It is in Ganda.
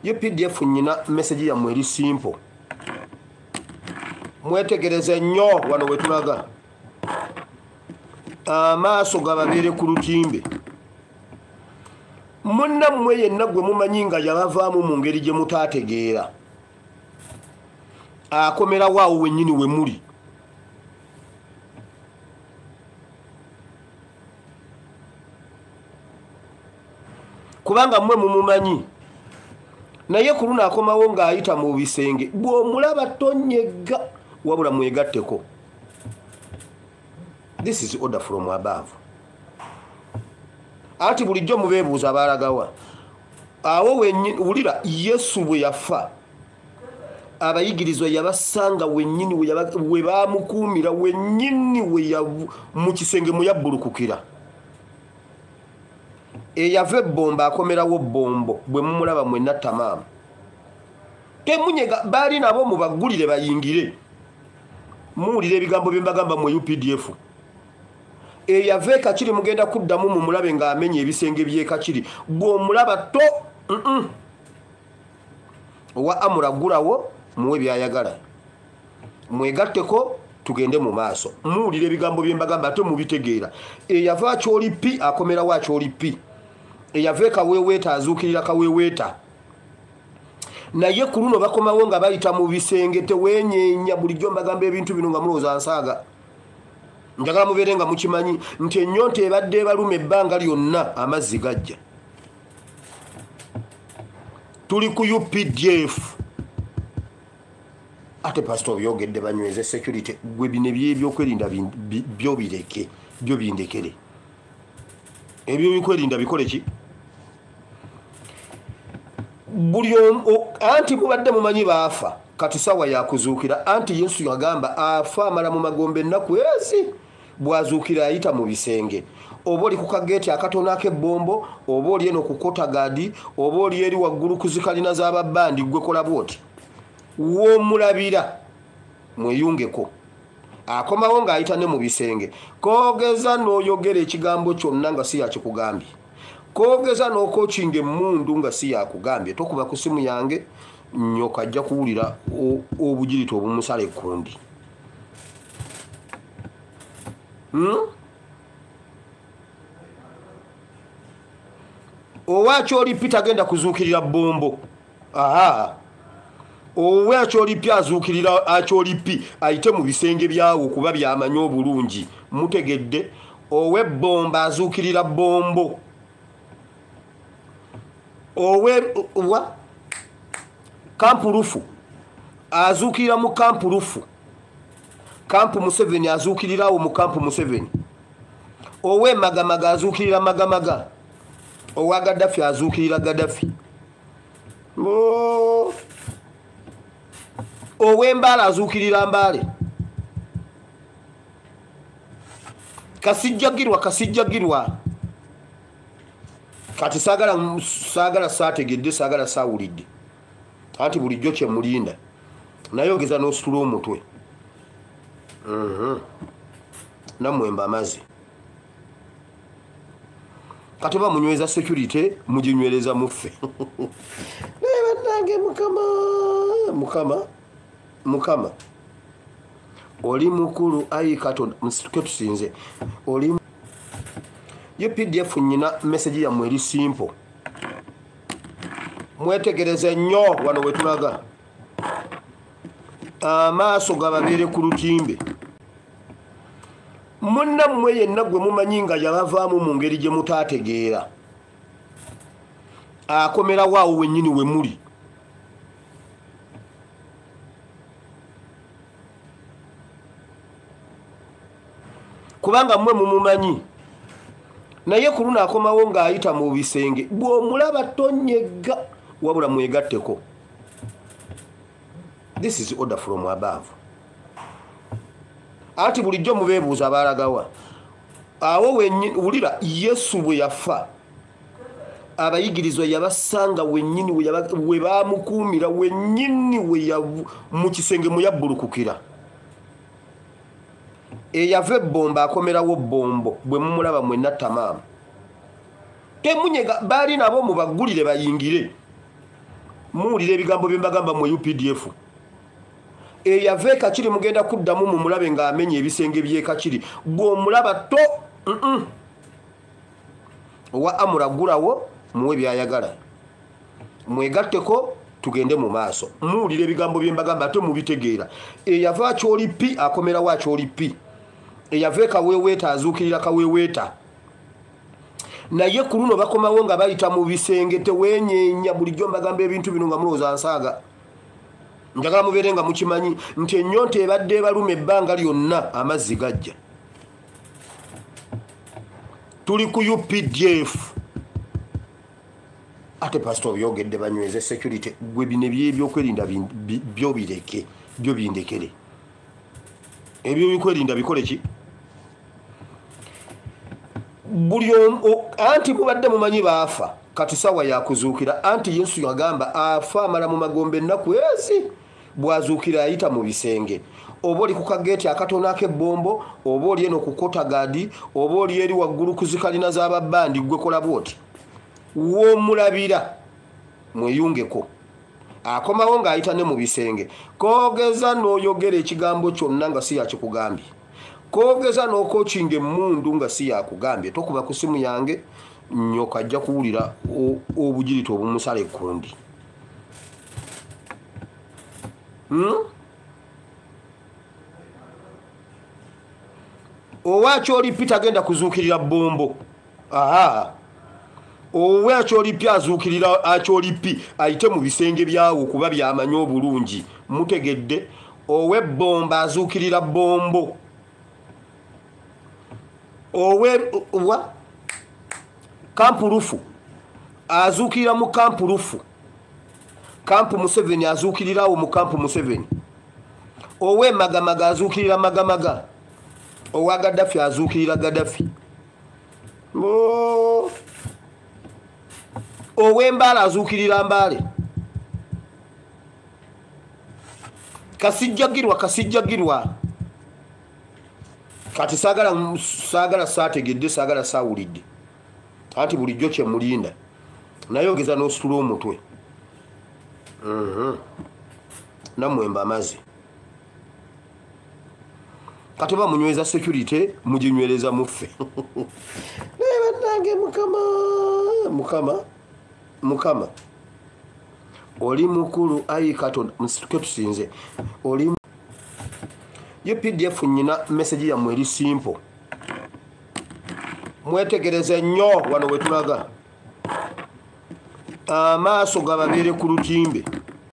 Ye PDF nyina message ya mweri simple. Mwetegereze nnyo wano wetulaga. Amaaso gababeere ku lutimbe. Munnammwe yenna gwe mumanyi nga yabavaamu mu ngeri gye mutaategeera. Akomerawo awo wennyini we muli. Kubanga mmwe mumumanyi. Naye ku luno akomawo ng'ayita mu bisenge. Bw'omulaba tonyega wabula mwegatteko. This is order from above. Ati bulijjo mubeebuuza abalagawa. Awo wennyini wulira Yesu bwe yafa. Abayigirizwa yabasanga wennyini we baamukuumira wennyini mu kisenge mu yabbulukukira. Eyave bomba akomerawo bombo bwe mumulaba mwenna tamaamu. Temunyega baali nabo mubagulire bayingire. Muwulire ebigambo bye mbagamba mu UPDF. Eyave Kachiri mugenda kuddamu mu mulabe ng'amenye ebisenge by'e Kachiri. Bw'omulaba to owa amura gulawo muwe byayagala. Mwegatteko tugende mu maaso. Muwulire ebigambo bye mbagamba ate mubitegeera. Eyava akyoli pi akomerawo akyoli pi. Eyave kaweweeta azuukirira kaweweeta. Naye ku luno bakomawo nga bayita mu bisenge tewenyeenya bulijjo mbagamba ebintu bino nga mulowooza nsaaga. Njagala mubeere nga mukimanyi nti ennyonta ebadde ebaluma ebbanga lyonna amazzi gajja. Tuli ku UPDF. Ate pastor byogedde banyweze security gwe bine by'ebyokwerinda byo bireke byo bindekere. Ebyo bikwerinda bikole ki? Buli anti mubadde mumanyi baafa kati sawa yakuzuukira anti Yesu yagamba afa amala mu magombe ennaku ezi bwazuukira ayita mu bisenge. Oba oli ku kageeti akatono ak'ebbombo oba oli eno ku kotagadi oba oli eri waggulu ku zikalina z'ababbandi gwe kola bwoti w'omulabira mweyungeko. Akomawo ng'ayita ne mu bisenge. Koogeza n'oyogera ekigambo kyonna nga si yakikugambye. Koogeza n'okookinga emmundu nga si yakugambye. Tokuba ku simu yange nyoka ajja kuwulira obugirita obumusala ekkundi. Owakyoli Peter agenda kuzuukirira bombo. Aha. Owe akyolipi azuukirira akyolipi ayite mu bisenge byawo kuba byamanyi obulungi. Mutegedde owe bomba azuukirira bombo. Owe wa kampu rufu azuukirira mu kampu rufu. Kampu Museveni azuukirirawo mu kampu Museveni. Owe magamaga azuukirira magamaga. Owa Gaddafi azuukirira Gaddafi. Ow'embaala azuukirira Mbaale. Kasijjagirwa. Kati saagala saategedde saagala saawulidde. Anti bulijjo kye mulinda. Nayogeza n'ositula omutwe. Nammwemba amazzi. Kati bamunyweza security muginywereza muffe. Bannange Mukama. Oli mukulu ayi Katonda musituke tusinze. Oli ye PDF nyina message ya mweri simple. Mwetegereze nnyo wano wetulaga. Amaaso gababeere ku lutimbe. Munnammwe yenna gwe mumanyi nga yabavaamu mu ngeri gye mutaategeera. Akomerawo awo wennyini we muli. Kubanga mmwe mumumanyi. Naye ku luno akomawo ng'ayita mu bisenge. Bw'omulaba tonyega wabula mwegatteko. This is order from above. Ati bulijjo mubeebuuza abalagawa. Awo wennyini wulira Yesu bwe yafa. Abayigirizwa yabasanga wennyini we baamukuumira wennyini mu kisenge mu yabbulukukira. Eyave bomba akomerawo bombo bwe mumulaba mwenna tamaamu. Temunyega baali nabo mubagulire bayingire. muwulira ebigambo bye mbagamba mu UPDF eyava ekakiri mugenda kuddamu mu mulabe ng'amenya ebisenge by'ekakiri bw'omulaba to owa amura gulawo muwe byayagala mwegatteko tugende mu maaso muwulira ebigambo bye mbagamba ate mubitegeera eyava akyoli pi akomerawo akyoli pi eyava ekaweeweeta azuukirira kaweeweeta naye ku luno bakomawo nga bayita mu bisenge teweenyeenya bulijjo mbagamba ebintu bino nga mulowooza nsaaga njagala mubeere nga mukimanyi nti ennyonta ebadde ebaluma ebbanga lyonna amazzi gajja tuli ku UPDF ate pastor byogedde banyweze security gwe bine byebyokwerinda byo bireke byo bindekere ebyo bikwerinda bikole ki buli anti mubadde mumanyi baafa kati sawa yakuzuukira anti Yesu yagamba afa amala mu magombe ennaku ezi bwazuukira ayita mu bisenge oba oli ku kageeti akatono ak'ebbombo oba oli eno ku kotagadi oba oli eri waggulu ku zikalina z'ababbandi gwe kola bwoti w'omulabira mweyungeko akomawo ng'ayita ne mu bisenge koogeza n'oyogera ekigambo kyonna nga si yakikugambye koogeza n'okookinga emmundu nga si yakugambye tokuba ku simu yange nyoka ajja kuwulira obugirita obumusala ekkundi owakyoli pi tagenda kuzuukirira bombo owakyoli pi azuukirira akyoli pi ayite mu bisenge byawo kuba byamanyi obulungi mutegedde ow'ebbombo azuukirira bombo owa kampurufu azuukirira mu kampurufu kampu Museveni azuukirirawo mu kampu Museveni ow'emagamaga azuukirira magamaga owa Gaddafi azuukirira Gaddafi ow'embaale azuukirira mbaale kasijjagirwa kati saagala saategedde saagala saawulidde anti bulijjo kye mulinda naye ogeza n'ositula omutwe namwemba amazzi kati bamunyweza security muginywereza muffe naye bannange mukama oli mukulu ayi katonda musituke tusinze oli UPDF nyina message yammwe eri simple mwetegereze nnyo wano wetulaga amaaso gababeere ku lutimbe